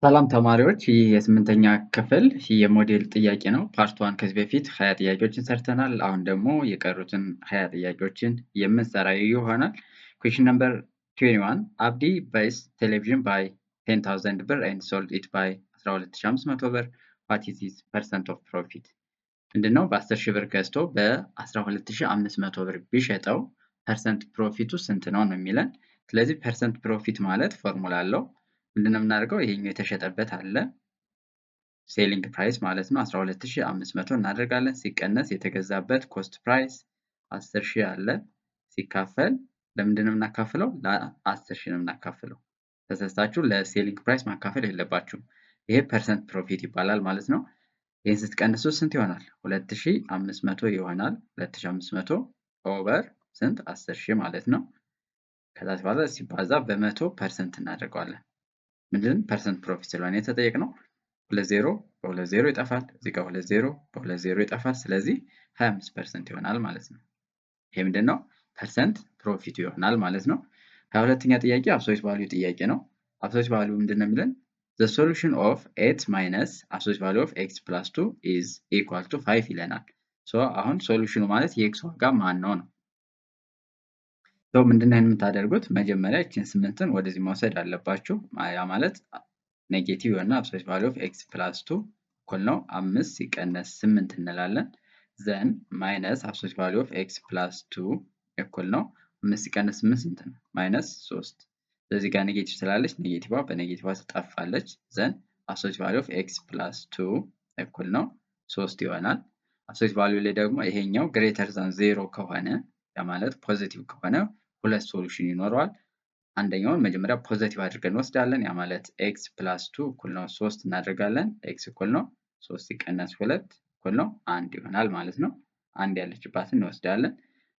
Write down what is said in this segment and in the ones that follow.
ሰላም ተማሪዎች፣ ይህ የስምንተኛ ክፍል የሞዴል ጥያቄ ነው። ፓርት 1 ከዚህ በፊት 20 ጥያቄዎችን ሰርተናል። አሁን ደግሞ የቀሩትን 20 ጥያቄዎችን የምንሰራ ይሆናል። ኩዌሽን ነምበር 21 አብዲ ባይስ ቴሌቪዥን ባይ 10,000 ብር ኤንድ ሶልድ ኢት ባይ 12,500 ብር ዋት ኢዝ ሂዝ ፐርሰንት ኦፍ ፕሮፊት? ምንድነው? በ10 ሺህ ብር ገዝቶ በ12,500 ብር ቢሸጠው ፐርሰንት ፕሮፊቱ ስንት ነው ነው የሚለን። ስለዚህ ፐርሰንት ፕሮፊት ማለት ፎርሙላ አለው። ምንድነው የምናደርገው? ይሄኛው የተሸጠበት አለ ሴሊንግ ፕራይስ ማለት ነው 12,500 እናደርጋለን። ሲቀነስ የተገዛበት ኮስት ፕራይስ 10,000 አለ ሲካፈል ለምንድን ነው የምናካፍለው? ለ10,000 ነው የምናካፍለው። ተሳስታችሁ ለሴሊንግ ፕራይስ ማካፈል የለባችሁም። ይሄ ፐርሰንት ፕሮፊት ይባላል ማለት ነው። ይህን ስትቀንሱ ስንት ይሆናል? 2,500 ይሆናል። 2,500 ኦቨር ስንት? 10,000 ማለት ነው። ከዛ በኋላ ሲባዛ በ100% እናደርገዋለን። ምንድን ፐርሰንት ፕሮፊት ስለሆነ የተጠየቅነው 2 በ2 ይጠፋል። እዚህ ጋር 2 በ2 ይጠፋል። ስለዚህ 25% ይሆናል ማለት ነው። ይሄ ምንድን ነው? ፐርሰንት ፕሮፊቱ ይሆናል ማለት ነው። 22ኛ ጥያቄ አብሶሉት ቫልዩ ጥያቄ ነው። አብሶሉት ቫልዩ ምንድን ነው የሚለን? the solution of 8 minus absolute value of x plus 2 is equal to 5 ይለናል። አሁን ሶሉሽኑ ማለት የኤክስ ዋጋ ማን ነው ነው። ምንድን ነው የምታደርጉት? መጀመሪያ እችን 8ን ወደዚህ መውሰድ አለባችሁ። ያ ማለት ኔጌቲቭ የሆነ አብሶሉት ቫልዩ ኦፍ ኤክስ ፕላስ 2 እኩል ነው 5 ሲቀነስ 8 እንላለን። ዘን ማይነስ አብሶሉት ቫልዩ ኦፍ ኤክስ ፕላስ 2 እኩል ነው 5 ሲቀነስ 8 ስንት ነው? ማይነስ 3። ስለዚህ ጋር ኔጌቲቭ ስላለች ኔጌቲቭዋ በኔጌቲቭዋ ትጠፋለች። ዘን አብሶሉት ቫልዩ ኦፍ ኤክስ ፕላስ 2 እኩል ነው 3 ይሆናል። አብሶሉት ቫልዩ ላይ ደግሞ ይሄኛው ግሬተር ዛን 0 ከሆነ ያ ማለት ፖዚቲቭ ከሆነ ሁለት ሶሉሽን ይኖረዋል። አንደኛውን መጀመሪያ ፖዚቲቭ አድርገን እንወስዳለን። ያ ማለት ኤክስ ፕላስ 2 እኩል ነው 3 እናደርጋለን። ኤክስ እኩል ነው 3 ሲቀነስ 2 እኩል ነው 1 ይሆናል ማለት ነው። አንድ ያለችባትን እንወስዳለን።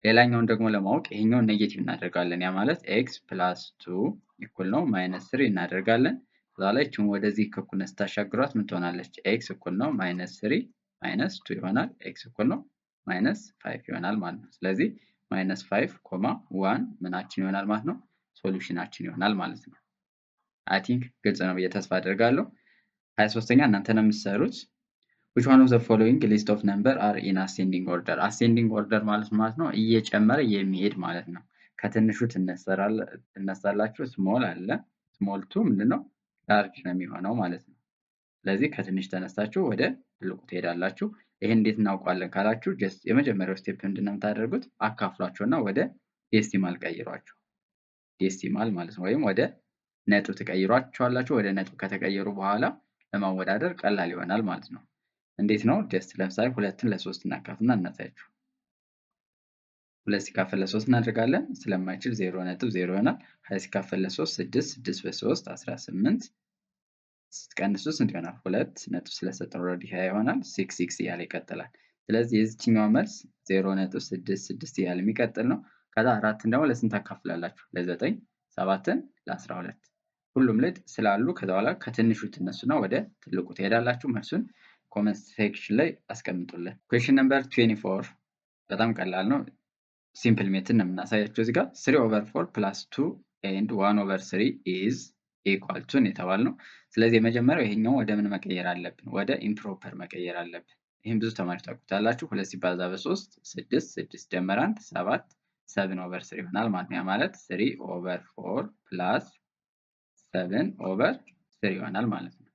ሌላኛውን ደግሞ ለማወቅ ይሄኛውን ኔጌቲቭ እናደርጋለን። ያ ማለት ኤክስ ፕላስ 2 እኩል ነው ማይነስ 3 እናደርጋለን። ከዛ ላይ እቺን ወደዚህ ከእኩልነት ስታሻግሯት ምን ትሆናለች? ኤክስ እኩል ነው ማይነስ 3 ማይነስ 2 ይሆናል። ኤክስ እኩል ነው ማይነስ 5 ይሆናል ማለት ነው። ስለዚህ ማይነስ 5 ኮማ 1 ምናችን ይሆናል ማለት ነው? ሶሉሽናችን ይሆናል ማለት ነው። አይ ቲንክ ግልጽ ነው ብዬ ተስፋ አደርጋለሁ። 23ኛ እናንተ ነው የምትሰሩት። which one of the following list of number are in ascending order? ascending order ማለት ነው እየጨመረ የሚሄድ ማለት ነው። ከትንሹ ትነሳላችሁ። ስሞል አለ ስሞል ቱ ምንድነው? ላርጅ ነው የሚሆነው ማለት ነው። ስለዚህ ከትንሽ ተነሳችሁ ወደ ትልቁ ትሄዳላችሁ። ይሄን እንዴት እናውቃለን ካላችሁ ጀስት የመጀመሪያው ስቴፕ ምንድነው የምታደርጉት? አካፍሏቸውና ወደ ዴሲማል ቀይሯቸው። ዴሲማል ማለት ነው። ወይም ወደ ነጥብ ትቀይሯቸዋላችሁ። ወደ ነጥብ ከተቀየሩ በኋላ ለማወዳደር ቀላል ይሆናል ማለት ነው። እንዴት ነው? ጀስት ለምሳሌ 2ን ለ3 እናካፍልና እናሳያችሁ። 2 ሲካፈል ለ3 እናደርጋለን። ስለማይችል 0.0 ይሆናል። 20 ሲካፈል ለ3 6 6 በ3 18 ስትቀንሱ ስንት ይሆናል? 2 ነጥብ ስለሰጠን ኦልሬዲ 20 ይሆናል። 6 6 እያለ ይቀጥላል። ስለዚህ የዚህኛው መልስ 0.66 እያለ የሚቀጥል ነው። ከዛ 4ን ደግሞ ለስንት ታካፍላላችሁ? ለ9 7ን ለ12 ሁሉም ላይ ስላሉ ከዛ በኋላ ከትንሹ ትነሱና ወደ ትልቁ ትሄዳላችሁ። መልሱን ኮመንት ሴክሽን ላይ አስቀምጡልን። ኩዌሽን ነምበር 24 በጣም ቀላል ነው። ሲምፕል ሜትድ ነው የምናሳያቸው እዚህ ጋር 3/4 + 2 and 1/3 is equal to የተባልነው። ስለዚህ የመጀመሪያው ይሄኛው ወደ ምን መቀየር አለብን? ወደ ኢምፕሮፐር መቀየር አለብን። ይህም ብዙ ተማሪዎች ታውቁታላችሁ። 2 ሲባዛ በ3 6 6 ደመር 1 7 7/3 ይሆናል ማለት ነው። ያ ማለት 3/4 + 7/3 ይሆናል ማለት ነው።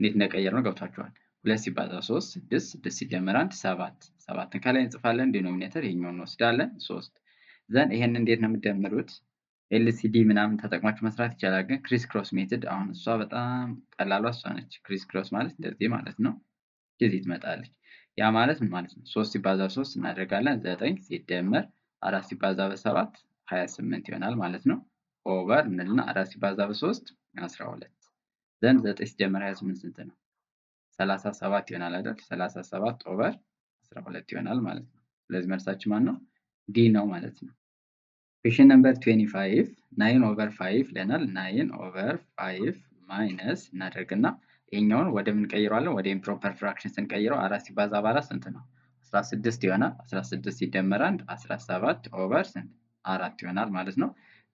እንዴት እንደቀየር ነው ገብቷችኋል። 2 ሲባዛ 3 6 6 ሲደመር 1 7 7ን ከላይ እንጽፋለን። ዲኖሚኔተር ይሄኛውን እንወስዳለን 3 ዘን ይሄን እንዴት ነው የምትደምሩት? ኤልሲዲ ምናምን ተጠቅማችሁ መስራት ይቻላል። ግን ክሪስ ክሮስ ሜትድ አሁን እሷ በጣም ቀላሏ እሷ ነች። ክሪስ ክሮስ ማለት እንደዚህ ማለት ነው። እዚህ ትመጣለች። ያ ማለት ምን ማለት ነው? 3 ሲባዛ 3 እናደርጋለን 9 ሲደመር 4 ሲባዛ በ7 28 ይሆናል ማለት ነው። ኦቨር እንልና 4 ሲባዛ በ3 12 ዘን 9 ሲደመር 28 ስንት ነው? 37 ይሆናል አይደል? 37 ኦቨር 12 ይሆናል ማለት ነው። ስለዚህ መልሳችን ማን ነው? ዲ ነው ማለት ነው። ኩዌሽን ነምበር 25 9/5 ለናል 9/5 ማይነስ እናደርግና ይሄኛውን ወደ ምን ቀይረዋለን? ወደ ኢምፕሮፐር ፍራክሽን ስንቀይረው 4 ሲባዛ በ4 ስንት ነው? 16 ይሆናል። 16 ሲደመር 1 17 ኦቨር ስንት? 4 ይሆናል ማለት ነው።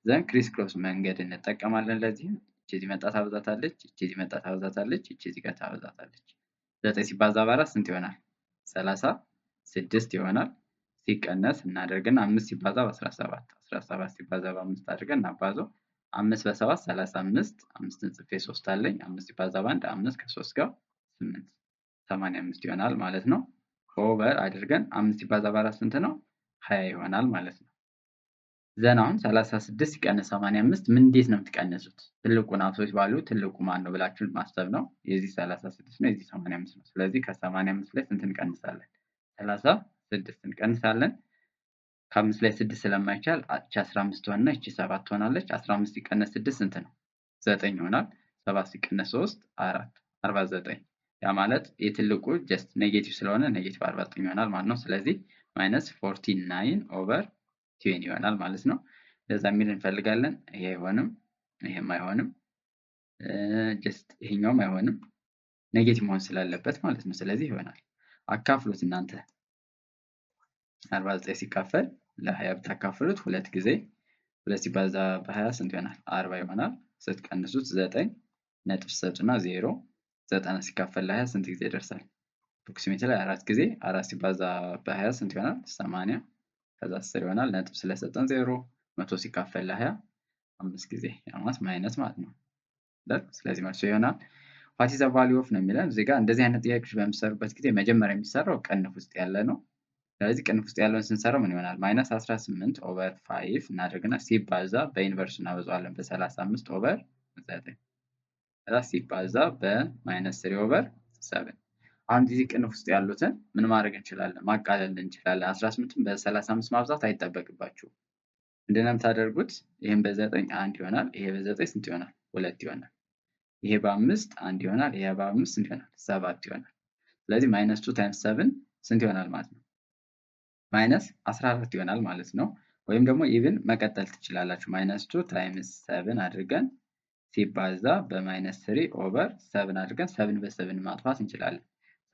ዘን ክሪስ ክሮስ መንገድ እንጠቀማለን ለዚህ እቺ እዚህ መጣ ታበዛታለች፣ እቺ እዚህ መጣ ታበዛታለች፣ እቺ እዚህ ጋር ታበዛታለች። 9 ሲባዛ በ4 ስንት ይሆናል? 36 ይሆናል። ሲቀነስ እናደርግና 5 ሲባዛ በ17 17 ሲባዛ በ5 አድርገን እናባዛው 5 በ7 35 5ን ጽፌ 3 አለኝ 5 ሲባዛ በ1 5 ከ3 ጋር 8 85 ይሆናል ማለት ነው። ኦቨር አድርገን 5 ሲባዛ በ4 ስንት ነው? 20 ይሆናል ማለት ነው። ዘን አሁን 36 ሲቀነስ 85 ምን እንዴት ነው የምትቀንሱት? ትልቁን አብሶሉት ቫልዩ ትልቁ ማን ነው ብላችሁ ማሰብ ነው። የዚህ 36 ነው፣ የዚህ 85 ነው። ስለዚህ ከ85 ላይ ስንት እንቀንሳለን? 36 እንቀንሳለን። ከ5 ላይ 6 ስለማይቻል እቺ 15 ሆነና እቺ 7 ትሆናለች። 15 ሲቀነስ 6 ስንት ነው? 9 ይሆናል። 7 ሲቀነስ 3 4 49። ያ ማለት የትልቁ ጀስት ኔጌቲቭ ስለሆነ ኔጌቲቭ 49 ይሆናል ማለት ነው። ስለዚህ ማይነስ 49 ኦቨር 20 ይሆናል ማለት ነው። ለዛ የሚል እንፈልጋለን። ይሄ አይሆንም፣ ይሄም አይሆንም፣ ጀስት ይሄኛውም አይሆንም ኔጌቲቭ መሆን ስላለበት ማለት ነው። ስለዚህ ይሆናል። አካፍሉት እናንተ 49 ሲካፈል ለ20 ብታካፍሉት ሁለት ጊዜ 2 ሲባዛ በ20 ስንት ይሆናል? 40 ይሆናል። ስትቀንሱት 9 ነጥብ ሰጡና 0 90 ሲካፈል ለ20 ስንት ጊዜ ይደርሳል? አፕሮክሲሜት ላይ 4 ጊዜ 4 ሲባዛ በ20 ስንት ይሆናል? 80 ከዛ 10 ይሆናል። ነጥብ ስለሰጠን 0 100 ሲካፈል ለ20 5 ጊዜ ያማት ማይነስ ማለት ነው። ስለዚህ መልሱ ይሆናል what is the value of ነው የሚለን እዚህ ጋር። እንደዚህ አይነት ጥያቄዎች በምትሰሩበት ጊዜ መጀመሪያ የሚሰራው ቅንፍ ውስጥ ያለ ነው። ስለዚህ ቅንፍ ውስጥ ያለውን ስንሰራው ምን ይሆናል? ማይነስ 18 ኦቨር 5 እናደርግና ሲባዛ በኢንቨርሱ እናበዛዋለን በ35 ኦቨር 9 ከዛ ሲባዛ በማይነስ 3 ኦቨር 7። አሁን እዚህ ቅንፍ ውስጥ ያሉትን ምን ማድረግ እንችላለን? ማቃለል እንችላለን። 18ን በ35 ማብዛት አይጠበቅባችሁም። ምንድነው የምታደርጉት? ይሄን በ9 1 ይሆናል። ይሄ በ9 ስንት ይሆናል? 2 ይሆናል። ይሄ በ5 1 ይሆናል። ይሄ በ5 ስንት ይሆናል? 7 ይሆናል። ስለዚህ ማይነስ 2 ታይምስ 7 ስንት ይሆናል ማለት ነው? ማይነስ 14 ይሆናል ማለት ነው። ወይም ደግሞ ኢቭን መቀጠል ትችላላችሁ። ማይነስ 2 ታይምስ 7 አድርገን ሲባዛ በማይነስ 3 ኦቨር 7 አድርገን 7 በ7 ማጥፋት እንችላለን።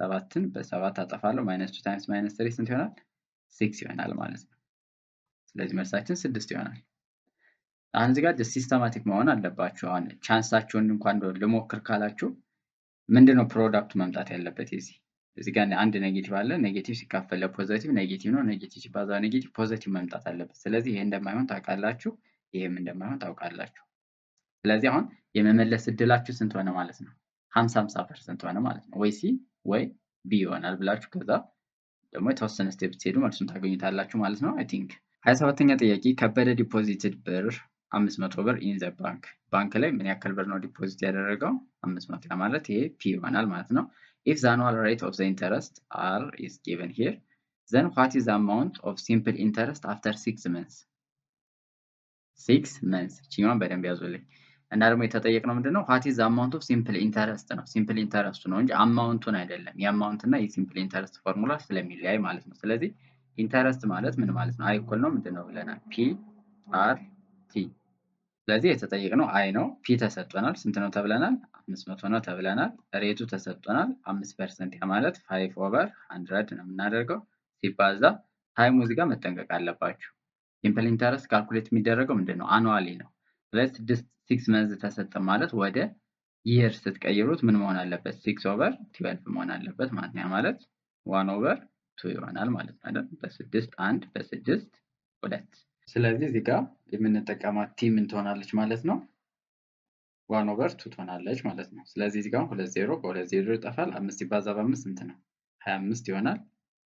7ን በ7 አጠፋለሁ። ማይነስ 2 ታይምስ ማይነስ 3 ስንት ይሆናል? 6 ይሆናል ማለት ነው። ስለዚህ መልሳችን 6 ይሆናል። አሁን እዚህ ጋር ሲስተማቲክ መሆን አለባችሁ። አሁን ቻንሳችሁን እንኳን ልሞክር ካላችሁ ምንድነው ፕሮዳክቱ መምጣት ያለበት? እዚህ ጋር አንድ ኔጌቲቭ አለ። ኔጌቲቭ ሲካፈል ለፖዚቲቭ ኔጌቲቭ ነው። ኔጌቲቭ ሲባዛ ኔጌቲቭ ፖዚቲቭ መምጣት አለበት። ስለዚህ ይሄ እንደማይሆን ታውቃላችሁ፣ ይሄም እንደማይሆን ታውቃላችሁ። ስለዚህ አሁን የመመለስ እድላችሁ ስንት ሆነ ማለት ነው? 50% ሆነ ማለት ነው። ወይ ሲ ወይ ቢ ይሆናል ብላችሁ ከዛ ደግሞ የተወሰነ ስቴፕ ትሄዱ መልሱን ታገኙታላችሁ ማለት ነው። አይ ቲንክ 27ኛ ጥያቄ ከበደ ዲፖዚትድ ብር 500 ብር ኢን ዘ ባንክ ላይ ምን ያክል ብር ነው ዲፖዚት ያደረገው? 500 ማለት ይሄ ፒ ይሆናል ማለት ነው። if the annual rate of the interest r is given here, then what is the amount of simple interest after 6 months? 6 months ቺማን በደንብ ያዙልኝ። እና ደግሞ የተጠየቅነው ምንድነው? what is the amount of simple interest ነው። simple interest ነው እንጂ አማውንቱን አይደለም። የአማውንት እና የሲምፕል ኢንተረስት ፎርሙላ ስለሚለያይ ማለት ነው። ስለዚህ ኢንተረስት ማለት ምን ማለት ነው? አይ እኩል ነው ምንድነው ብለናል? ፒ አር ቲ። ስለዚህ የተጠየቅነው አይ ነው። ፒ ተሰጥቶናል። ስንት ነው ተብለናል? 500 ነው ተብለናል። ሬቱ ተሰጥቶናል 5% ያ ማለት 5 ኦቨር 100 ነው የምናደርገው ሲባዛ ታይሙ እዚህ ጋር መጠንቀቅ አለባችሁ። ሲምፕል ኢንተረስት ካልኩሌት የሚደረገው ምንድነው? አኑዋሊ ነው። ስለዚህ 6 መንዝ ተሰጠ ማለት ወደ ይር ስትቀይሩት ምን መሆን አለበት? 6 ኦቨር 12 መሆን አለበት ማለት ነው። ያ ማለት 1 ኦቨር 2 ይሆናል ማለት ነው አይደል? በ6 1 በ6 2። ስለዚህ እዚህ ጋር የምንጠቀማት ቲ ምን ትሆናለች ማለት ነው? 1 ኦቨር 2 ትሆናለች ማለት ነው። ስለዚህ እዚህ ጋር 2 0 በ2 0 ይጠፋል። 5 ሲባዛ በ5 ስንት ነው? 25 ይሆናል።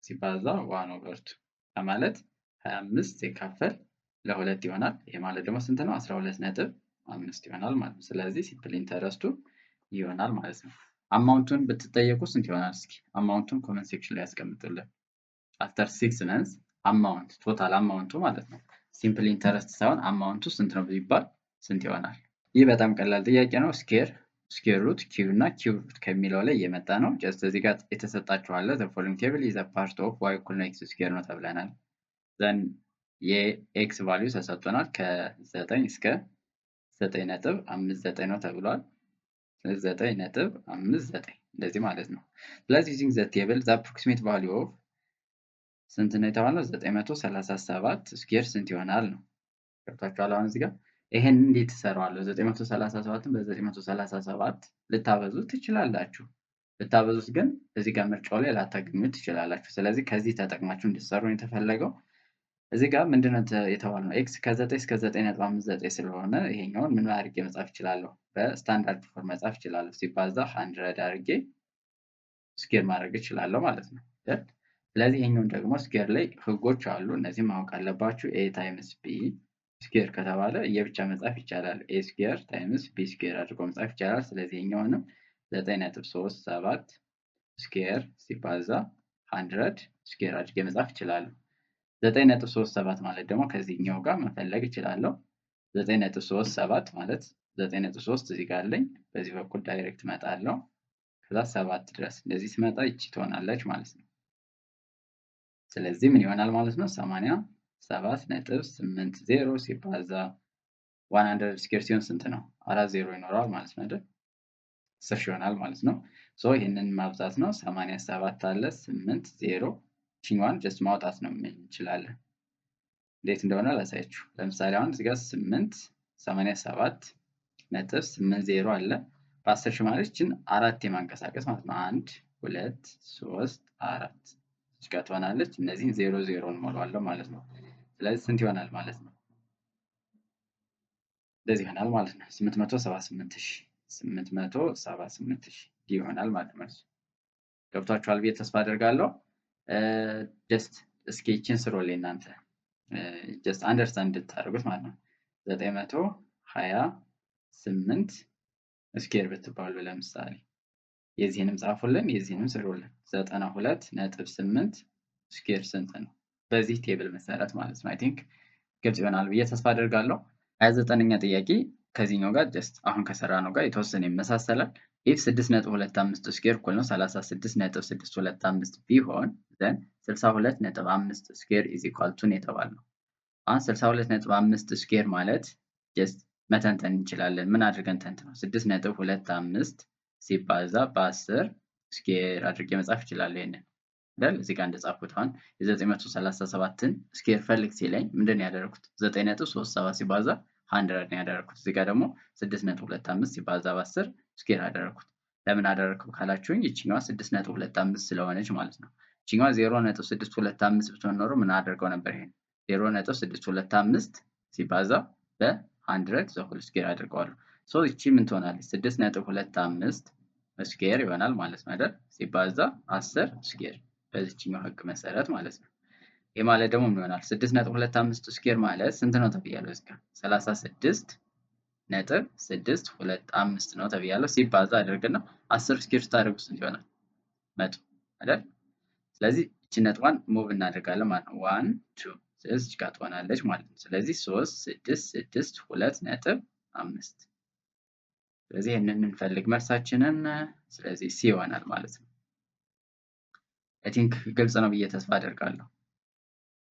ሲባዛ 1 ኦቨር 2 ማለት 25 ሲካፈል ለ2 ይሆናል። ይሄ ማለት ደግሞ ስንት ነው? 12.5 ይሆናል ማለት ነው። ስለዚህ ሲምፕል ኢንተረስቱ ይሆናል ማለት ነው። አማውንቱን ብትጠየቁ ስንት ይሆናል? እስኪ አማውንቱን ኮመንት ሴክሽን ላይ ያስቀምጡልን። አፍተር 6 መንዝ አማውንት ቶታል አማውንቱ ማለት ነው። ሲምፕል ኢንተረስት ሳይሆን አማውንቱ ስንት ነው ቢባል ስንት ይሆናል? ይህ በጣም ቀላል ጥያቄ ነው። ስኬር ሩት ኪው እና ኪው ሩት ከሚለው ላይ የመጣ ነው። ጀስት እዚህ ጋር የተሰጣችሁ አለ the following table is a part of y equal to x ስኩዌር ነው ተብለናል። ዘን የኤክስ ቫልዩ ተሰጥቶናል ከ9 እስከ 9.59 ነው ተብሏል። 9.59 እንደዚህ ማለት ነው። ስለዚህ using the table the approximate value of ስንት ነው የተባለው? 937 ስኩዌር ስንት ይሆናል ነው። ገብታችኋል? አሁን እዚህ ጋር ይሄን እንዴት ትሰራዋለሁ? 937ን በ937 ልታበዙ ትችላላችሁ። ልታበዙት ግን እዚህ ጋር ምርጫው ላይ ላታገኙት ትችላላችሁ። ስለዚህ ከዚህ ተጠቅማችሁ እንድትሰሩ ነው የተፈለገው። እዚህ ጋር ምንድነው የተባለው? ኤክስ ከ9 እስከ 9.59 ስለሆነ ይሄኛውን ምን አድርጌ መጻፍ እችላለሁ? በስታንዳርድ ፎርም መጻፍ እችላለሁ። ሲባዛ 100 አድርጌ ስኬር ማድረግ እችላለሁ ማለት ነው። ስለዚህ ይሄኛውን ደግሞ ስኬር ላይ ህጎች አሉ። እነዚህም ማወቅ አለባችሁ። ኤ ታይምስ ቢ ስኬር ከተባለ የብቻ መጻፍ ይቻላል። ኤ ስኬር ታይምስ ቢ ስኬር አድርጎ መጻፍ ይቻላል። ስለዚህ ይሄኛውንም 9.37 ስኬር ሲባዛ 100 ስኬር አድርጌ መጻፍ እችላለሁ። 9.37 ማለት ደግሞ ከዚህኛው ጋር መፈለግ እችላለሁ። 9.37 ማለት 9.3 እዚህ ጋር አለኝ። በዚህ በኩል ዳይሬክት እመጣለሁ። ከዛ 7 ድረስ እንደዚህ ስመጣ ይቺ ትሆናለች ማለት ነው። ስለዚህ ምን ይሆናል ማለት ነው? 87.80 ሲባዛ 100 ስኬር ሲሆን ስንት ነው? 4 ዜሮ ይኖረዋል ማለት ነው አይደል? 10 ይሆናል ማለት ነው። ሶ ይሄንን ማብዛት ነው። 87 አለ 8 0 ቺኛዋን ጀስት ማውጣት ነው እንችላለን። እንዴት እንደሆነ ላሳያችሁ። ለምሳሌ አሁን እዚህ ጋር 87.80 አለ። በ10 ሺህ ማለት ይችን 4 የማንቀሳቀስ ማለት ነው። 1 2 3 4 እዚህ ጋር ትሆናለች። እነዚህን 0 0 እንሞላዋለን ማለት ነው። ስለዚህ ስንት ይሆናል ማለት ነው? እንደዚህ ይሆናል ማለት ነው። 878,000 ይሆናል ማለት ነው። ገብቷችኋል ብዬ ተስፋ አደርጋለሁ። ጀስት እስኪ ይችን ስሩልኝ እናንተ ጀስት አንደርስታንድ እንድታደርጉት ማለት ነው። 928 ስኬር ብትባሉ ለምሳሌ የዚህንም ጻፉልን የዚህንም ስሩልን። 92.8 ስኬር ስንት ነው? በዚህ ቴብል መሰረት ማለት ነው። አይ ቲንክ ግልጽ ይሆናል ብዬ ተስፋ አደርጋለሁ። 29ኛ ጥያቄ ከዚህኛው ጋር ጀስት አሁን ከሰራነው ጋር የተወሰነ ይመሳሰላል። ኢፍ 6.25 ስኬር እኩል ነው 36.625 ቢሆን ዘን 62.5 ስኬር ኢዝ ኢኳል ቱ የተባልነው። አሁን 62.5 ስኬር ማለት ጀስት መተንተን እንችላለን። ምን አድርገን ተንትነው 6.25 ሲባዛ በ10 ስኬር አድርጌ መጻፍ እችላለሁ። ይሄንን አይደል? እዚህ ጋር እንደጻፍኩት አሁን የ937ን ስኬር ፈልግ ሲለኝ ምንድን ነው ያደረኩት? 9.37 ሲባዛ 100 ነው ያደረኩት። እዚህ ጋር ደግሞ 6.25 ሲባዛ በ10 ስኬር አደረኩት። ለምን አደረኩት ካላችሁኝ ይችኛዋ 6.25 ስለሆነች ማለት ነው። ይችኛዋ 0.625 ብትሆን ኖሮ ምን አደርገው ነበር? ይሄን 0.625 ሲባዛ በ100 ዘሆል ስኬር አድርገዋለሁ። ሶ ይቺ ምን ትሆናለች? 6.25 ስኬር ይሆናል ማለት ነው አይደል? ሲባዛ 10 ስኬር በዚህኛው ህግ መሰረት ማለት ነው። ይሄ ማለት ደግሞ ምን ይሆናል? 6.25 ስኬር ማለት ስንት ነው ተብያለሁ? እዚህ ጋር 36.625 ነው ተብያለሁ። ሲባዛ አድርገና 10 ስኬር ስታደርጉ ስንት ይሆናል? 100 አይደል? ስለዚህ እቺ ነጥቧን ሙቭ እናደርጋለን ማለት ነው። 1 2 ስለዚህ ጋር ትሆናለች ማለት ነው። ስለዚህ 3 6 6 2.5 ስለዚህ ይሄንን እንፈልግ መልሳችንን። ስለዚህ ሲ ይሆናል ማለት ነው። አይ ቲንክ ግልጽ ነው ብዬ ተስፋ አደርጋለሁ።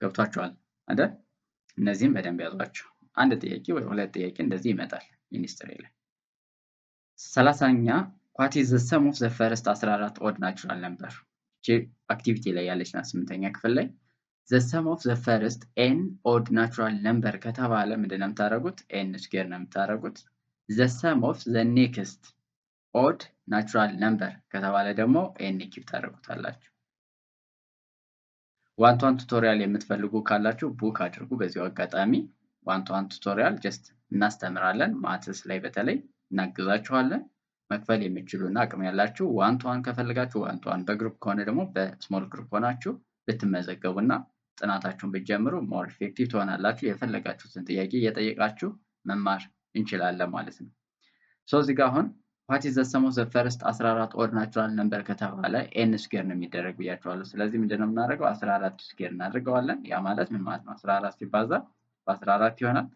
ገብቷችኋል አይደል? እነዚህም በደንብ ያዟቸው። አንድ ጥያቄ ወይ ሁለት ጥያቄ እንደዚህ ይመጣል ሚኒስትሪ ላይ። 30ኛ what is the sum of the first 14 odd natural number? እቺ አክቲቪቲ ላይ ያለች ናት 8ኛ ክፍል ላይ the sum of the first n odd natural number ከተባለ ምንድነው የምታደርጉት? n ስኩዌር ነው የምታደርጉት። the sum of the next odd natural number ከተባለ ደግሞ n ኪዩብ ታደርጉታላችሁ። ዋን ቱ ዋን ቱቶሪያል የምትፈልጉ ካላችሁ ቡክ አድርጉ። በዚሁ አጋጣሚ ዋን ቱ ዋን ቱቶሪያል ጀስት እናስተምራለን። ማትስ ላይ በተለይ እናግዛችኋለን። መክፈል የሚችሉና አቅም ያላችሁ ዋን ቱ ዋን ከፈልጋችሁ ዋን ቱ ዋን፣ በግሩፕ ከሆነ ደግሞ በስሞል ግሩፕ ሆናችሁ ብትመዘገቡና ጥናታችሁን ብትጀምሩ ሞር ኢፌክቲቭ ትሆናላችሁ። የፈለጋችሁትን ጥያቄ እየጠየቃችሁ መማር እንችላለን ማለት ነው። ሶ እዚህ ጋር አሁን what is the sum of the first 14 odd natural number ከተባለ n ስኩዌር ነው የሚደረግ ብያችኋለሁ። ስለዚህ ምንድነው የምናደርገው? 14 ስኩዌር እናደርገዋለን። ያ ማለት ምን ማለት ነው? 14 ሲባዛ በ14 ይሆናል።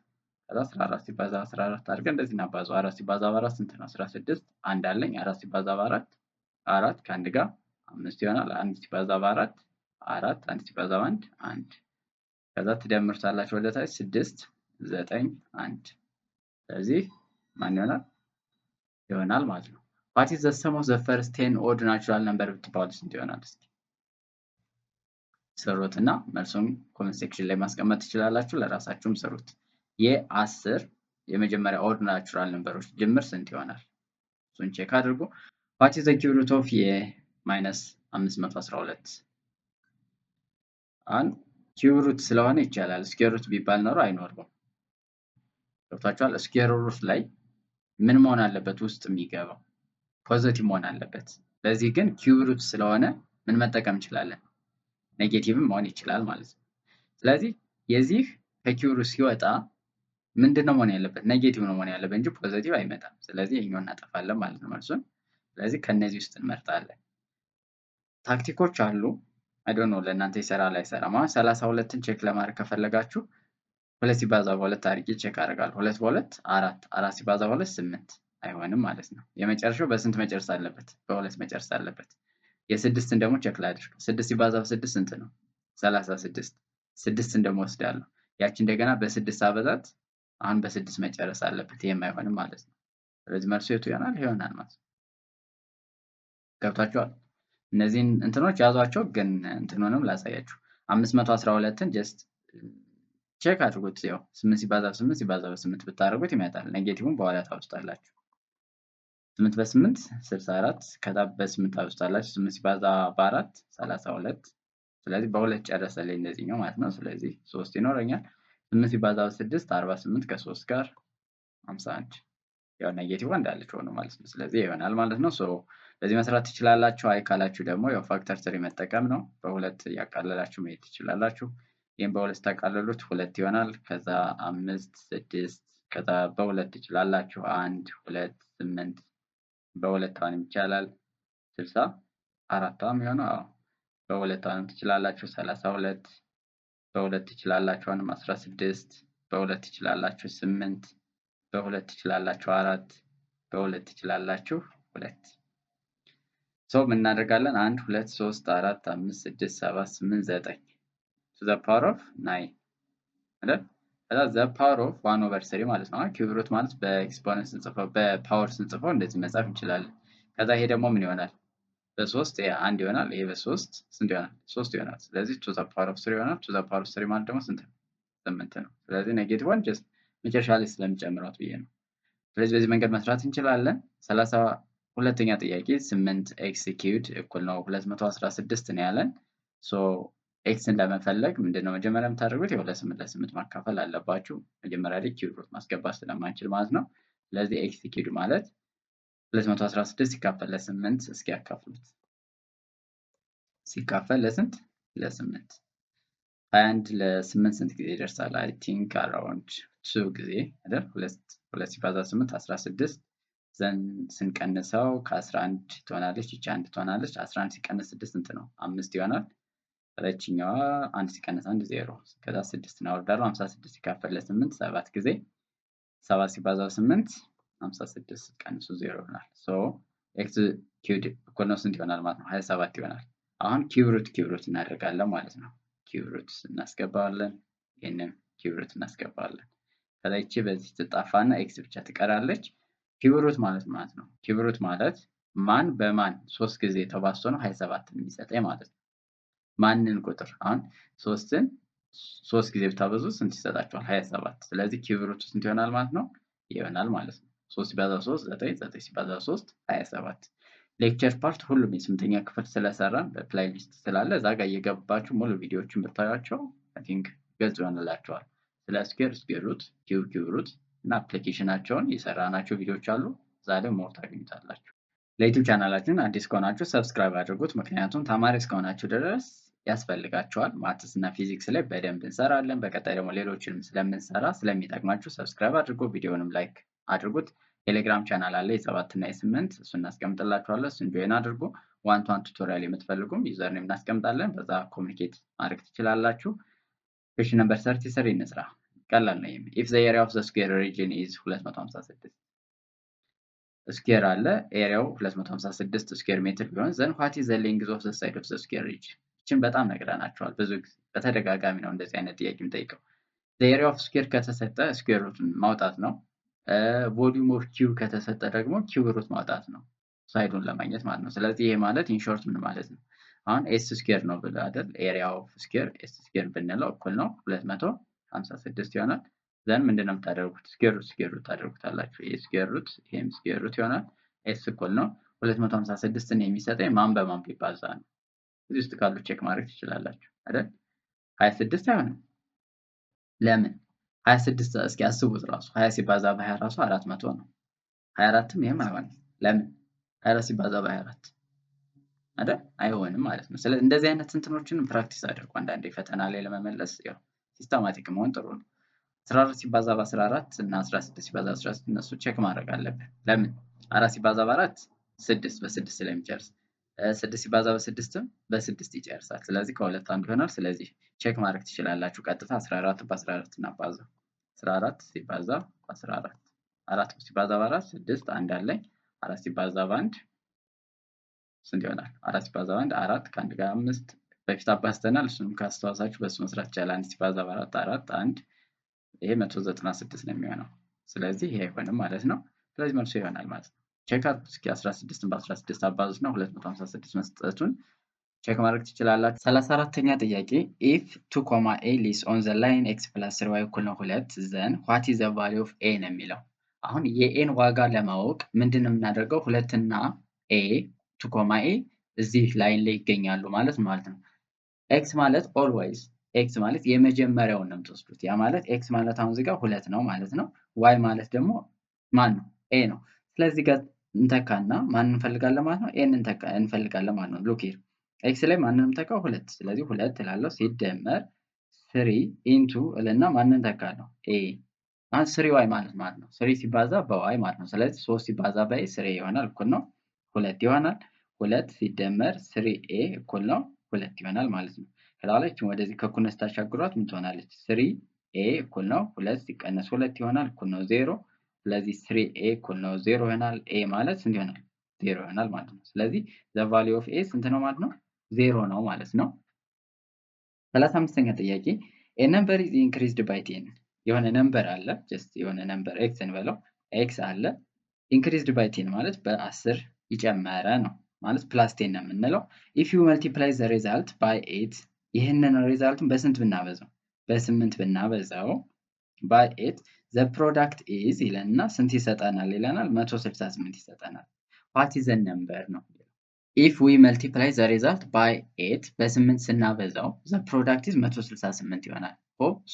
ከዛ 14 ሲባዛ በ14 አድርገን እንደዚህ እናባዛው። 4 ሲባዛ በ4 ስንት ነው? 16 አንድ አለኝ። 4 ሲባዛ በ4 4 ከአንድ ጋር 5 ይሆናል። 1 ሲባዛ በ4 4 1 ሲባዛ በ1 1 ከዛ ትደምሩታላችሁ ወደ ታች 6 9 1 ስለዚህ ማን ይሆናል ማለት ነው። what is the sum of the first 10 odd natural number ብትባሉ ስንት ይሆናል? እስኪ ሰሩትና መልሱን ኮሜንት ሴክሽን ላይ ማስቀመጥ ትችላላችሁ። ለራሳችሁም ሰሩት። የ10 የመጀመሪያ ኦድ ናቹራል ነምበሮች ድምር ስንት ይሆናል? እሱን ቼክ አድርጉ። ዋት ኢዝ ዘ ኪዩብ ሩት ኦፍ የማይነስ 512? አሁን ኪዩብ ሩት ስለሆነ ይቻላል። ስኩዌር ሩት ቢባል ኖሮ አይኖርም። ገብታችኋል? ስኩዌር ሩት ላይ ምን መሆን አለበት? ውስጥ የሚገባው ፖዚቲቭ መሆን አለበት። ለዚህ ግን ኪዩብ ሩት ስለሆነ ምን መጠቀም እንችላለን? ኔጌቲቭም መሆን ይችላል ማለት ነው። ስለዚህ የዚህ ከኪዩብ ሩት ሲወጣ ምንድነው መሆን ያለበት? ኔጌቲቭ ነው መሆን ያለበት እንጂ ፖዚቲቭ አይመጣም። ስለዚህ ይሄኛውን እናጠፋለን ማለት ነው መልሱን። ስለዚህ ከነዚህ ውስጥ እንመርጣለን። ታክቲኮች አሉ። አይ ዶንት ኖ ለእናንተ ይሰራል አይሰራም። አሁን 32ን ቼክ ለማድረግ ከፈለጋችሁ 2 ሲባዛ በ2 አድርጌ ቼክ አደርጋለሁ። 2 በ2 4፣ 4 ሲባዛ በ2 8 አይሆንም ማለት ነው። የመጨረሻው በስንት መጨረስ አለበት? በ2 መጨረስ አለበት። የስድስትን ደግሞ ቼክ ላድርግ። 6 ሲባዛ በ6 ስንት ነው? 36። 6ን ደግሞ ወስዳለሁ። ያቺ እንደገና በ6 አበዛት። አሁን በ6 መጨረስ አለበት። ይሄም አይሆንም ማለት ነው። ስለዚህ መልሱ የቱ ይሆናል? ይሆናል ማለት ነው። ገብታችኋል? እነዚህን እንትኖች ያዟቸው። ግን እንትኑንም ላሳያችሁ። 512ን ጀስት ቼክ አድርጉት። ያው 8 ሲባዛ በ8 ሲባዛ በ8 ብታደርጉት ይመጣል። ኔጌቲቭን በኋላ ታውስታላችሁ። 8 በ8 64 ከዛ በ8 ታውስታላችሁ። 8 ሲባዛ በ4 32። ስለዚህ በ2 ጨረሰልኝ እንደዚህኛው ማለት ነው። ስለዚህ 3 ይኖረኛል። 8 ሲባዛ በ6 48 ከ3 ጋር 51። ያው ኔጌቲቭ እንዳለች ሆኖ ማለት ነው። ስለዚህ ይሆናል ማለት ነው። በዚህ መስራት ትችላላችሁ። አይ ካላችሁ ደግሞ ያው ፋክተር 3 መጠቀም ነው። በሁለት ያቃለላችሁ መሄድ ትችላላችሁ። ይሄን በሁለት ታቃለሉት 2 ይሆናል። ከዛ 5 6 ከዛ በሁለት ትችላላችሁ 1 2 8 በሁለት አሁንም ይቻላል 64 የሚሆነው አዎ በሁለት አሁንም ትችላላችሁ 32 በሁለት ትችላላችሁ አሁንም 16 በሁለት ትችላላችሁ 8 በሁለት ትችላላችሁ 4 በሁለት ትችላላችሁ 2 ምን እናደርጋለን? 1 2 3 4 5 6 7 8 9 to the power of 9 አይደል? ከዛ the power of 1/3 ማለት ነው። ኪዩብ ሩት ማለት በኤክስፖነንት ስንጽፈው በፓወር ስንጽፈው እንደዚህ መጻፍ እንችላለን። ከዛ ይሄ ደግሞ ምን ይሆናል? በ3 ይሄ 1 ይሆናል። ይሄ በ3 ስንት ይሆናል? 3 ይሆናል። ስለዚህ to the power of 3 ይሆናል። to the power of 3 ማለት ደግሞ ስንት ነው? 8 ነው። ስለዚህ ኔጌቲቭ 1 ጀስት መጨረሻ ላይ ስለሚጨምራት ብዬ ነው። ስለዚህ በዚህ መንገድ መስራት እንችላለን። 32ኛ ጥያቄ 8x ኪዩብድ እኩል ነው 216 ነው ያለን። ኤክስን ለመፈለግ ምንድነው መጀመሪያ የምታደርጉት? ያው ለ8 ማካፈል አለባችሁ። መጀመሪያ ላይ ኪዩብ ሩት ማስገባት ስለማንችል ማለት ነው። ስለዚህ ኤክስ ኪዩብድ ማለት 216 ሲካፈል ለ8 እስኪ ያካፍሉት። ሲካፈል ለስንት? ለ8 21 ለ8 ስንት ጊዜ ይደርሳል? አይ ቲንክ አራውንድ 2 ጊዜ አይደል? 2 ሲባዛ 8 16 ዘን ስንቀንሰው ከ11 ትሆናለች። ይቺ 1 ትሆናለች። 11 ሲቀነስ 6 ስንት ነው? 5 ይሆናል። ረጅኛዋ 1 ሲቀነስ 1 0 ከዛ 6 እናወርዳለሁ። 56 ሲካፈል ለ8 7 ጊዜ 7 ሲባዛ 8 56 ቀንሱ 0 ይሆናል። ኤክስ ኪዩብድ እኩል ነው ስንት ይሆናል ማለት ነው? 27 ይሆናል። አሁን ኪዩብ ሩት እናደርጋለን ማለት ነው። ኪዩብ ሩት እናስገባዋለን። ይሄንን ኪዩብ ሩት እናስገባዋለን። ከዛ ይቺ በዚህ ትጣፋና ኤክስ ብቻ ትቀራለች። ኪዩብ ሩት ማለት ነው። ኪዩብ ሩት ማለት ማን በማን 3 ጊዜ ተባዝቶ ነው 27 የሚሰጠኝ ማለት ነው። ማንን ቁጥር አሁን 3ን 3 ጊዜ ብታበዙ ስንት ይሰጣችኋል? 27። ስለዚህ ኪዩብ ሩት ስንት ይሆናል ማለት ነው? ይሆናል ማለት ነው። 3 ሲባዛ 3 9 9 ሲባዛ 3 27። ሌክቸር ፓርት ሁሉም የ8ኛ ክፍል ስለሰራን በፕሌይሊስት ስላለ እዛ ጋር እየገባችሁ ሙሉ ቪዲዮዎችን ብታዩአቸው አይ ቲንክ ግልጽ ይሆንላችኋል። ስለ ስኩዌር ሩት፣ ኪዩብ ሩት እና አፕሊኬሽናቸውን የሰራናቸው ቪዲዮዎች አሉ። እዛ ላይ ሞር ታገኙታላችሁ። ለዩቲዩብ ቻናላችን አዲስ ከሆናችሁ ሰብስክራይብ አድርጉት። ምክንያቱም ተማሪ እስከሆናችሁ ድረስ ያስፈልጋችኋል። ማትስ እና ፊዚክስ ላይ በደንብ እንሰራለን። በቀጣይ ደግሞ ሌሎችንም ስለምንሰራ ስለሚጠቅማችሁ ሰብስክራይብ አድርጉ። ቪዲዮንም ላይክ አድርጉት። ቴሌግራም ቻናል አለ የ7 እና የ8 እሱን እናስቀምጥላችኋለን። እሱን ጆይን አድርጉ። ዋን ቱ ዋን ቱቶሪያል የምትፈልጉም ዩዘርኔም እናስቀምጣለን። በዛ ኮሚኒኬት ማድረግ ትችላላችሁ። ኩዌስችን ነምበር 33 እንስራ። ቀላል ነው። ኢፍ ዘ ኤሪያ ኦፍ ዘ ስኩዌር ሪጅን ኢዝ 256 ስኩዌር አለ። ኤሪያው 256 ስኩዌር ሜትር ቢሆን ዘን ዋት ኢዝ ዘ ሌንግዝ ኦፍ ዘ ሳይድ ኦፍ ዘ ስኩዌር ሪጅን። ይህችን በጣም ነግረናቸዋል። ብዙ ጊዜ በተደጋጋሚ ነው እንደዚህ አይነት ጥያቄ የምጠይቀው። ዘ ኤሪያ ኦፍ ስኩዌር ከተሰጠ ስኩዌር ሩትን ማውጣት ነው። ቮሊዩም ኦፍ ኪዩብ ከተሰጠ ደግሞ ኪዩብ ሩት ማውጣት ነው፣ ሳይዱን ለማግኘት ማለት ነው። ስለዚህ ይሄ ማለት ኢንሾርት ምን ማለት ነው? አሁን ኤስ ስኩዌር ነው ብለ አይደል? ኤሪያ ኦፍ ስኩዌር ኤስ ስኩዌር ብንለው እኩል ነው 256 ይሆናል ዘን ምንድነው የምታደርጉት? ስኩዌር ሩት ታደርጉታላችሁ። ይሄ ስኩዌር ሩት ይሄም ስኩዌር ሩት ይሆናል። ኤስ እኩል ነው 256ን የሚሰጠኝ ማን በማን ቢባዛ ነው? እዚህ ውስጥ ካሉ ቼክ ማድረግ ትችላላችሁ አይደል? 26 አይሆንም። ለምን? 26 እስኪ አስቡት ራሱ 20 ሲባዛ በ20 ራሱ 400 ነው። 24ም ይሄም አይሆንም። ለምን? 24 ሲባዛ በ24 አይደል? አይሆንም ማለት ነው። ስለዚህ እንደዚህ አይነት እንትኖችን ፕራክቲስ አድርጉ። አንዳንዴ ፈተና ላይ ለመመለስ ያው ሲስተማቲክ መሆን ጥሩ ነው። 14 ሲባዛ በ14 እና 16 ሲባዛ በ16 እነሱ ቼክ ማድረግ አለብን። ለምን? 4 ሲባዛ በ4 6 በ6 ስለሚጨርስ 6 ሲባዛ በ6ም በ6 ይጨርሳል። ስለዚህ ከሁለት አንዱ ይሆናል። ስለዚህ ቼክ ማድረግ ትችላላችሁ። ቀጥታ 14 በ14 እናባዛው። 14 ሲባዛ በ14 4 ሲባዛ በ4 6 አንድ አለኝ። 4 ሲባዛ በ1 ስንት ይሆናል? 4 ሲባዛ በ1 4 ከአንድ ጋር 5 በፊት አባዝተናል። እሱንም ካስተዋሳችሁ በሱ መስራት ይቻላል። 1 ሲባዛ በ4 4 1 ይሄ 196 ነው የሚሆነው። ስለዚህ ይሄ አይሆንም ማለት ነው። ስለዚህ መልሱ ይሆናል ማለት ነው። ቼክ አድርጉ እስኪ 16ን በ16 አባዙት ነው 256 መስጠቱን ቼክ ማድረግ ትችላላችሁ። 34ኛ ጥያቄ if 2, a lies on the line x plus 3y እኩል ነው 2 then what is the value of a ነው የሚለው። አሁን የኤን ዋጋ ለማወቅ ምንድን ነው የምናደርገው? 2 እና a 2, a እዚህ ላይን ላይ ይገኛሉ ማለት ነው። ኤክስ ማለት ኦልዌይስ ኤክስ ማለት የመጀመሪያውን ነው የምትወስዱት። ያ ማለት ኤክስ ማለት አሁን እዚህ ጋር 2 ነው ማለት ነው። ዋይ ማለት ደግሞ ማን ነው? ኤ ነው። ስለዚህ ጋር እንተካና ማን እንፈልጋለን ማለት ነው? ኤን እንፈልጋለን ማለት ነው። ሉክ ሂር ኤክስ ላይ ማንንም ተካው 2። ስለዚህ 2 እላለሁ ሲደመር 3 ኢንቱ እልና ማንን ተካለሁ? ኤ ማለት 3 ዋይ ማለት ነው። 3 ሲባዛ በዋይ ማለት ነው። ስለዚህ 3 ሲባዛ በኤ 3 ይሆናል እኩል ነው 2 ይሆናል። 2 ሲደመር 3 ኤ እኩል ነው 2 ይሆናል ማለት ነው። ከላላችሁ ወደዚህ ከኩነት ታሻግሯት ምን ትሆናለች? 3 ኤ እኩል ነው 2 ሲቀነስ 2 ይሆናል እኩል ነው 0። ስለዚህ 3 ኤ እኩል ነው 0 ይሆናል። ኤ ማለት ስንት ይሆናል? 0 ይሆናል ማለት ነው። ስለዚህ the value of a ስንት ነው ማለት ነው? 0 ነው ማለት ነው። 35ኛ ጥያቄ a number is increased by 10 የሆነ ነምበር አለ ጀስት የሆነ ነምበር x እንበለው x አለ increased by 10 ማለት በ10 ይጨመረ ነው ማለት ፕላስ 10 ነው የምንለው። if you multiply the result by 8 ይህንን ሪዛልቱን በስንት ብናበዛው? በ8 ብናበዛው by 8 the product is ይለንና ስንት ይሰጠናል ይለናል? 168 ይሰጠናል። what is the number ነው። if we multiply the result by 8 በ8 ስናበዛው the product is 168 ይሆናል።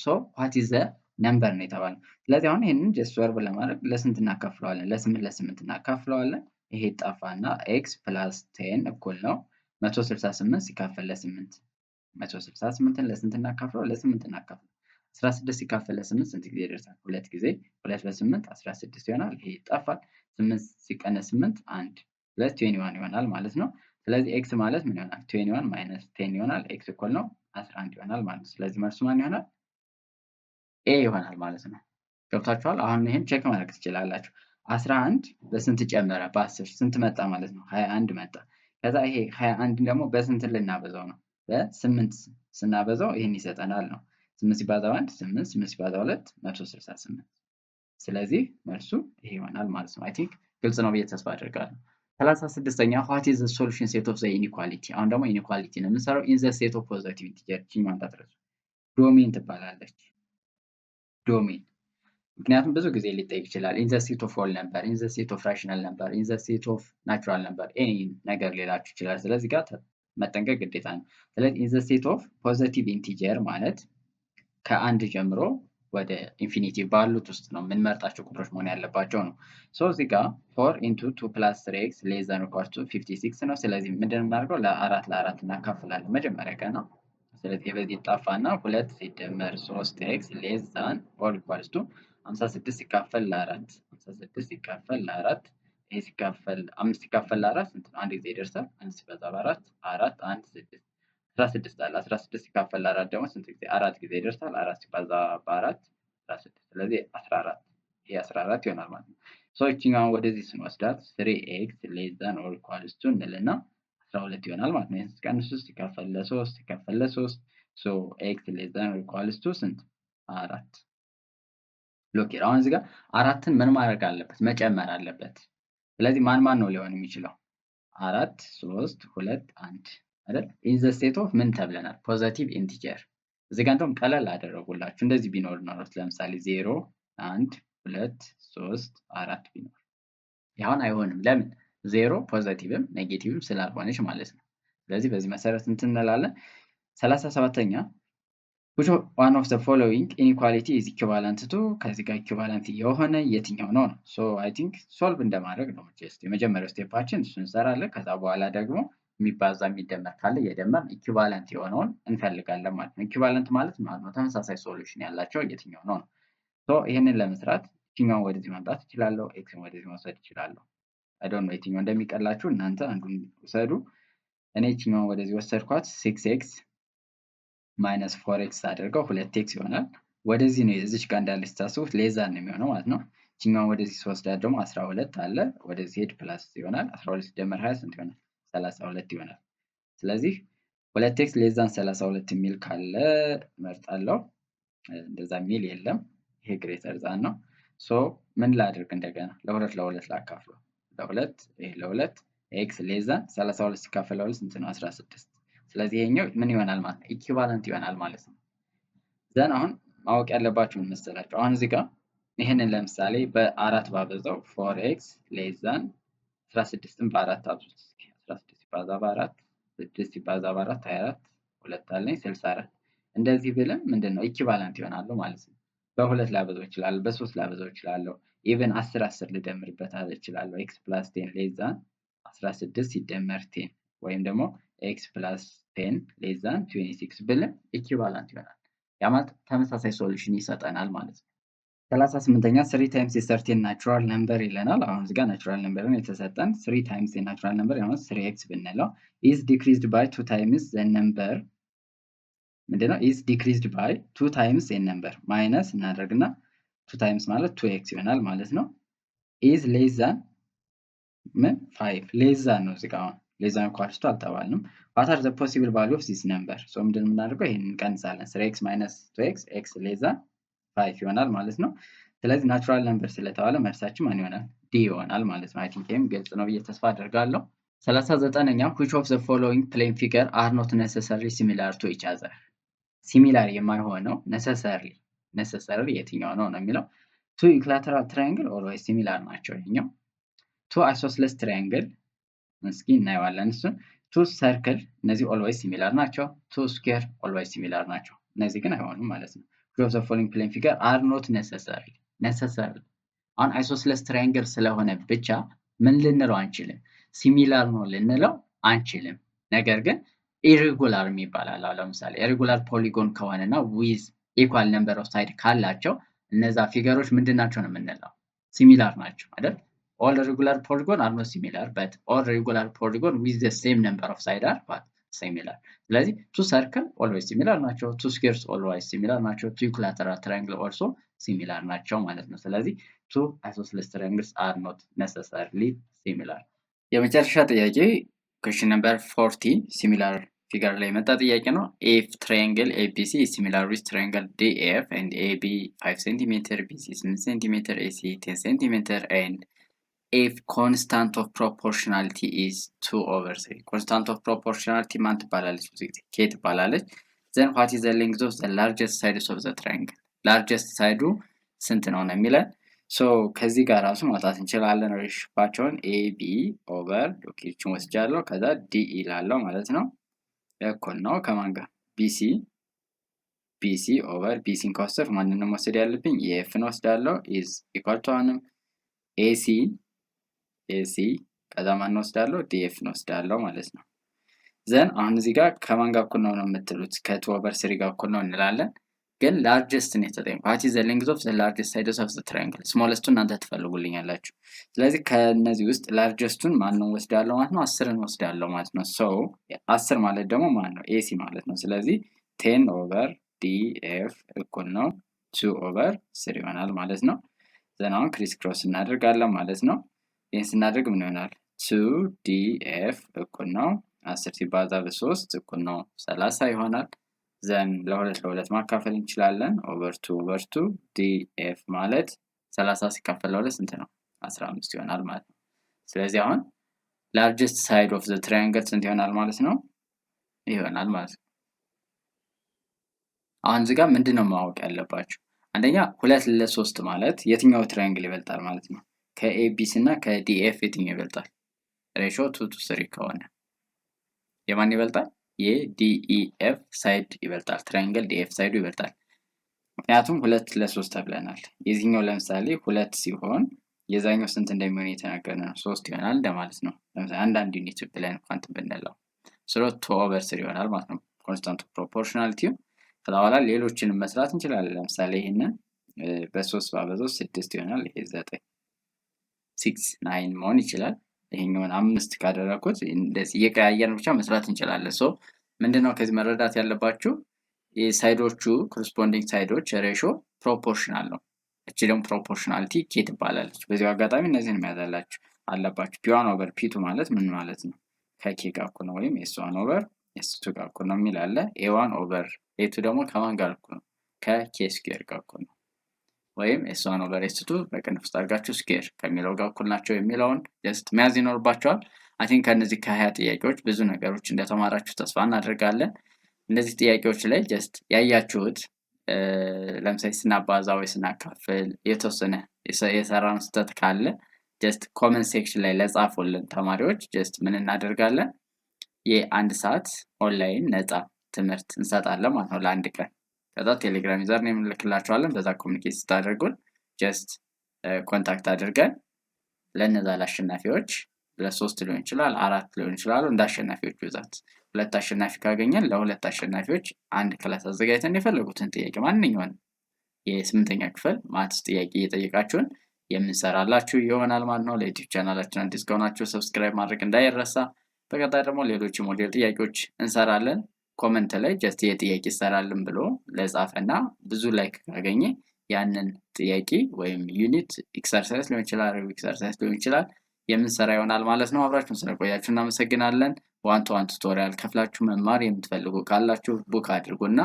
so what is the number ነው የተባለው። ስለዚህ አሁን ይሄንን ጀስት ሶልቭ ለማድረግ ለስንት እናካፍለዋለን? ለ8 እናካፍለዋለን። ይሄ ጠፋና x + 10 እኩል ነው 168 ሲካፈል ለ8 168ን ለስንት እናካፍለው? ለ8 እናካፍለው። 16 ሲካፈል ለ8 ስንት ጊዜ ይደርሳል? 2 ጊዜ 2 በ8 16 ይሆናል። ይሄ ይጠፋል። 8 ሲቀነስ 8 1 21 ይሆናል ማለት ነው። ስለዚህ x ማለት ምን ይሆናል? 21 - 10 ይሆናል። x እኩል ነው 11 ይሆናል ማለት ነው። ስለዚህ መልሱ ማን ይሆናል? ኤ ይሆናል ማለት ነው። ገብታችኋል? አሁን ይሄን ቼክ ማድረግ ትችላላችሁ። 11 በስንት ጨመረ? በ10 ስንት መጣ ማለት ነው? 21 መጣ። ከዛ ይሄ 21 ደግሞ በስንት ልናበዛው ነው? በ8 ስናበዛው ይሄን ይሰጠናል ነው። 8 ሲባዛ 1 8 8 ሲባዛ 2 168። ስለዚህ መልሱ ይሄ ይሆናል ማለት ነው። አይ ቲንክ ግልጽ ነው ብዬ ተስፋ አደርጋለሁ። 36ኛ what is the solution set of the inequality አሁን ደግሞ ኢኒኳሊቲ ነው የምንሰራው in the set of positive integer ቺኛን ታጥረሱ ዶሜን ትባላለች። ዶሜን ምክንያቱም ብዙ ጊዜ ሊጠይቅ ይችላል። in the set of whole number in the set of rational number in the set of natural number any ነገር ሊላችሁ ይችላል። ስለዚህ ጋር መጠንቀቅ ግዴታ ነው። ስለዚህ in the set of positive integer ማለት ከአንድ ጀምሮ ወደ ኢንፊኒቲ ባሉት ውስጥ ነው የምንመርጣቸው ቁጥሮች መሆን ያለባቸው ነው። ሶ እዚህ ጋር 4 * 2 + 3x <= 56 ነው። ስለዚህ ምንድን ነው የምናደርገው? ለ4 እናካፍላለን መጀመሪያ ቀን ነው። ስለዚህ በዚህ ይጣፋና 2 ሲደመር 3x <= 56 ሲካፈል ለ4 56 ሲካፈል ለ4 ይሄ ሲካፈል 5 ሲካፈል ለ4 ስንት ነው? አንድ ጊዜ ይደርሳል። 1 ሲበዛ በ4 4 1 6 16 አለ። 16 ሲካፈል ለ4 ደግሞ ስንት ጊዜ? 4 ጊዜ ይደርሳል። 4 ሲባዛ በ4 16 ስለዚህ 14 ይሄ 14 ይሆናል ማለት ነው። ሶ እቺኛውን ወደዚህ ስንወስዳት 3x <= እንልና 12 ይሆናል ማለት ነው። ይሄን ስንቀንስ ሲካፈል ለ3 ሲካፈል ለ3 ሶ x <= ስንት? 4 ሎክ አሁን እዚህ ጋር 4ን ምን ማድረግ አለበት? መጨመር አለበት። ስለዚህ ማን ነው ሊሆን የሚችለው? 4 3 2 1 አይደል? ኢን ዘ ስቴት ኦፍ ምን ተብለናል? ፖዚቲቭ ኢንቲጀር እዚህ ጋር እንደውም ቀለል አደረጉላችሁ። እንደዚህ ቢኖር ኖሮት ለምሳሌ 0 1 2 3 4 ቢኖር ይሁን አይሆንም። ለምን? 0 ፖዚቲቭም ኔጌቲቭም ስላልሆነች ማለት ነው። ስለዚህ በዚህ መሰረት እንትን እንላለን። 37ኛ which one of the following inequality is equivalent to ከዚህ ጋር ኢኩቫለንት የሆነ የትኛው ነው? ሶ አይ ቲንክ ሶልቭ እንደማድረግ ነው። ጀስት የመጀመሪያው ስቴፓችን እሱን እንሰራለን። ከዛ በኋላ ደግሞ የሚባዛ የሚደመር ካለ የደመር ኢኩቫለንት የሆነውን እንፈልጋለን ማለት ነው። ኢኩቫለንት ማለት ተመሳሳይ ሶሉሽን ያላቸው የትኛው ነው? ሶ ይሄንን ለመስራት የትኛውን ወደዚህ ማምጣት እችላለሁ፣ ኤክስን ወደዚህ መውሰድ እችላለሁ። አይ ዶንት ኖ የትኛው እንደሚቀላችሁ እናንተ አንዱን ውሰዱ። እኔ የትኛውን ወደዚህ ወሰድኳት 6x ማይነስ 4x አድርገው 2x ይሆናል። ወደዚህ ነው እዚች ጋር እንዳለች ታስቡት ሌዛን ነው የሚሆነው ማለት ነው። እቺኛውን ወደዚህ ስወስዳት ደግሞ 12 አለ ወደዚህ ሄድ ፕላስ ይሆናል። 12 ሲደመር 20 ስንት ይሆናል? 32 ይሆናል። ስለዚህ 2x ሌዛን 32 የሚል ካለ መርጣለሁ። እንደዛ የሚል የለም። ይሄ ግሬተር ዛን ነው። ሶ ምን ላድርግ? እንደገና ለሁለት ላካፍለው። ለሁለት ይሄ ለሁለት ኤክስ ሌዛን 32 ሲካፈል ለሁለት ስንት ነው? 16። ስለዚህ ይሄኛው ምን ይሆናል ማለት ነው? ኢኩቫለንት ይሆናል ማለት ነው። ዘን አሁን ማወቅ ያለባችሁ ምን መሰላችሁ? አሁን እዚህ ጋር ይሄንን ለምሳሌ በአራት ባበዛው 4x ሌዛን 16ን በአራት አብዙት። 16 ሲባዛ በአራት 6 ሲባዛ በአራት 24 ሁለት አለኝ 64። እንደዚህ ብልም ምንድነው ኢኩቫለንት ይሆናሉ ማለት ነው። በሁለት ላበዛው ይችላል፣ በሶስት ላበዛው ይችላል። ኢቭን 10 ልደምርበት እችላለሁ። x + 10 ሌዛን 16 ሲደመር 10 ወይም ደግሞ x + 10 ሌዛን 26 ብልም ኢኩቫለንት ይሆናል። ያ ማለት ተመሳሳይ ሶሉሽን ይሰጠናል ማለት ነው። 38ኛ 3 ታይምስ የሰርቴን ናቹራል ነምበር ይለናል። አሁን እዚህ ጋር ናቹራል ነምበርን የተሰጠን 3 ታይምስ የናቹራል ነምበር ያው 3x ብንለው is decreased by 2 times the number ምንድነው? is decreased by 2 times a number ማይነስ እናደርግና 2 ታይምስ ማለት 2x ይሆናል ማለት ነው። is less than ምን 5 less than ነው እዚህ ጋር less than equals to አልተባልንም። what are the possible value of this number? so ምንድነው የምናደርገው? ይሄንን እንቀንሳለን። 3x minus 2x x less than 5 ይሆናል ማለት ነው። ስለዚህ ናቹራል ነምበር ስለተባለ መልሳችን ማን ይሆናል? ዲ ይሆናል ማለት ነው። አይ ቲንክ ይሄም ግልጽ ነው ብዬ ተስፋ አደርጋለሁ። 39ኛ which of the following plane figure are not necessarily similar to each other? ሲሚላር የማይሆነው necessarily የትኛው ነው የሚለው two equilateral triangle always similar ናቸው። ይሄኛው two isosceles triangle እስኪ እናየዋለን እሱን። two circle እነዚህ always similar ናቸው። two square always similar ናቸው። እነዚህ ግን አይሆኑም ማለት ነው። which of the following plane figure are not necessarily አሁን isosceles triangle ስለሆነ ብቻ ምን ልንለው አንችልም? ሲሚላር ነው ልንለው አንችልም። ነገር ግን ኢሬጉላር የሚባላል። ለምሳሌ ኢሬጉላር ፖሊጎን ከሆነና ዊዝ ኢኳል ነምበር ኦፍ ሳይድ ካላቸው እነዛ ፊገሮች ምንድናቸው ነው የምንለው? ሲሚላር ናቸው አይደል? all regular polygon are not similar but all regular polygon with the same number of side are but similar። ስለዚህ two circle always similar ናቸው፣ two squares always similar ናቸው፣ two equilateral triangle also similar ናቸው ማለት ነው። ስለዚህ two isosceles triangles are not necessarily similar። የመጨረሻ ጥያቄ question number 40 similar figure ላይ መጣ ጥያቄ ነው። if triangle ABC is similar with triangle DF and AB 5 cm, BC 8 cm, AC 10 cm and if constant of proportionality is 2/3 constant of proportionality ማን ትባላለች? ብዙ ጊዜ k ትባላለች። then what is the length of the largest sides of the triangle? largest ሳይዱ ስንት ነው ነው የሚለን። ሶ ከዚህ ጋር ራሱ ማውጣት እንችላለን። ሬሽዮአቸውን AB ኦቨር ሎኬሽን ወስጃለሁ ከዛ DE ይላለው ማለት ነው። እኩል ነው ከማን ጋር? BC ኦቨር BCን ከወሰድኩ ማንንም ወስድ ያለብኝ EFን ወስዳለሁ is equal to አሁንም AC ከዛ ማን ወስዳለሁ? DFን ወስዳለሁ ማለት ነው። ዘን አሁን እዚህ ጋር ከማን ጋር እኩል ነው የምትሉት? ከ2/3 ጋር እኩል ነው እንላለን። ግን ላርጀስት ነው የተጠየቀው። what is the length of the largest sides of the triangle? smallest እናንተ ትፈልጉልኛላችሁ። ስለዚህ ከነዚህ ውስጥ ላርጀስቱን ማን ነው ወስዳለሁ ማለት ነው? 10ን ወስዳለሁ ማለት ነው። ሶ 10 ማለት ደግሞ ማን ነው? AC ማለት ነው። ስለዚህ 10 ኦቨር DF እኩል ነው 2/3 ይሆናል ማለት ነው። ዘን አሁን ክሪስ ክሮስ እናደርጋለን ማለት ነው። ይህን ስናደርግ ምን ይሆናል? 2DF እኩል ነው 10 ሲባዛ በ3 እኩል ነው 30 ይሆናል። ዘን ለሁለት ማካፈል እንችላለን። ኦቨር 2/2 DF ማለት 30 ሲካፈል ለሁለት ስንት ነው? 15 ይሆናል ማለት ነው። ስለዚህ አሁን largest side of the triangle ስንት ይሆናል ማለት ነው? ይሆናል ማለት ነው አሁን እዚህ ጋር ምንድነው ማወቅ ያለባችሁ? አንደኛ 2 ለ3 ማለት የትኛው ትራያንግል ይበልጣል ማለት ነው? ከኤቢሲ እና ከዲኤፍ የትኛው ይበልጣል? ሬሾ 2 to 3 ከሆነ የማን ይበልጣል? የዲኢኤፍ ሳይድ ይበልጣል። ትራያንግል ዲኤፍ ሳይዱ ይበልጣል። ምክንያቱም 2 ለ3 ተብለናል። የዚህኛው ለምሳሌ 2 ሲሆን የዛኛው ስንት እንደሚሆን የተናገረ ነው? 3 ይሆናል እንደማለት ነው። ለምሳሌ አንድ ዩኒት ብለን ኳንት ብንለው 2/3 ይሆናል ማለት ነው። ኮንስታንት ፕሮፖርሽናሊቲው ከዛ በኋላ ሌሎችንም መስራት እንችላለን። ለምሳሌ ይሄንን በ3 ባበዛው 6 ይሆናል። ይሄ 9 6 9 መሆን ይችላል። ይሄኛውን 5 ካደረኩት እንደዚህ እየቀያየርን ብቻ መስራት እንችላለን። ሶ ምንድነው ከዚህ መረዳት ያለባችሁ የሳይዶቹ ኮረስፖንዲንግ ሳይዶች ሬሾ ፕሮፖርሽናል ነው። እቺ ደግሞ ፕሮፖርሽናሊቲ ኬ ትባላለች። በዚህ አጋጣሚ እነዚህን መያዝ አለባችሁ። ፒ1 ኦቨር ፒ2 ማለት ምን ማለት ነው? ከኬ ጋር እኩል ነው ወይም ኤስ1 ኦቨር ኤስ2 ጋር እኩል ነው የሚል አለ። ኤ1 ኦቨር ኤ2 ደግሞ ከማን ጋር እኩል ነው? ከኬ ስኩዌር ጋር እኩል ነው። ወይም ኤስ1 ኦቨር ኤስ2 በቅንፍ ውስጥ አድርጋችሁ ስኩዌር ከሚለው ጋር እኩል ናቸው የሚለውን ጀስት መያዝ ይኖርባቸዋል። አይ ቲንክ ከነዚህ ከ20 ጥያቄዎች ብዙ ነገሮች እንደተማራችሁ ተስፋ እናደርጋለን። እነዚህ ጥያቄዎች ላይ ጀስት ያያችሁት ለምሳሌ ስናባዛ ወይ ስናካፍል የተወሰነ የሰራነው ስህተት ካለ ጀስት ኮመንት ሴክሽን ላይ ለጻፉልን ተማሪዎች ጀስት ምን እናደርጋለን? የአንድ ሰዓት ኦንላይን ነፃ ትምህርት እንሰጣለን ማለት ነው ለአንድ ቀን። ከዛ ቴሌግራም ዩዘር ኔም እንልክላችኋለን። በዛ ኮሚኒኬት ስታደርጉን ጀስት ኮንታክት አድርገን ለነዛ ለአሸናፊዎች ለ3 ሊሆን ይችላል 4 ሊሆን ይችላል እንደ አሸናፊዎች ብዛት 2 አሸናፊ ካገኘን ለ2 አሸናፊዎች አንድ ክላስ አዘጋጅተን የፈለጉትን ጥያቄ ማንኛውንም የ8ኛ ክፍል ማትስ ጥያቄ እየጠየቃችሁን የምንሰራላችሁ ይሆናል ማለት ነው። ለዩቲዩብ ቻናላችን አዲስ ከሆናችሁ ሰብስክራይብ ማድረግ እንዳይረሳ። በቀጣይ ደግሞ ሌሎች ሞዴል ጥያቄዎች እንሰራለን። ኮመንት ላይ ጀስት የጥያቄ ይሰራልን ብሎ ለጻፈና ብዙ ላይክ ካገኘ ያንን ጥያቄ ወይም ዩኒት ኤክሰርሳይዝ ሊሆን ይችላል ኤክሰርሳይዝ ሊሆን ይችላል የምንሰራ ይሆናል ማለት ነው። አብራችሁን ስለቆያችሁ እናመሰግናለን። ዋን ቱ ዋን ቱቶሪያል ከፍላችሁ መማር የምትፈልጉ ካላችሁ ቡክ አድርጉና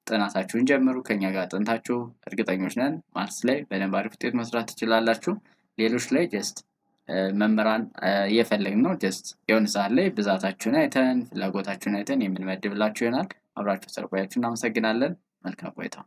ጥናታችሁን ጀምሩ። ከኛ ጋር ጥንታችሁ እርግጠኞች ነን ማትስ ላይ በደንብ አሪፍ ውጤት መስራት ትችላላችሁ። ሌሎች ላይ ጀስት መምህራን እየፈለግን ነው። ጀስት የሆነ ሰዓት ላይ ብዛታችሁን አይተን ፍላጎታችሁን አይተን የምንመድብላችሁ ይሆናል። አብራችሁ ስለቆያችሁ እናመሰግናለን። መልካም ቆይታ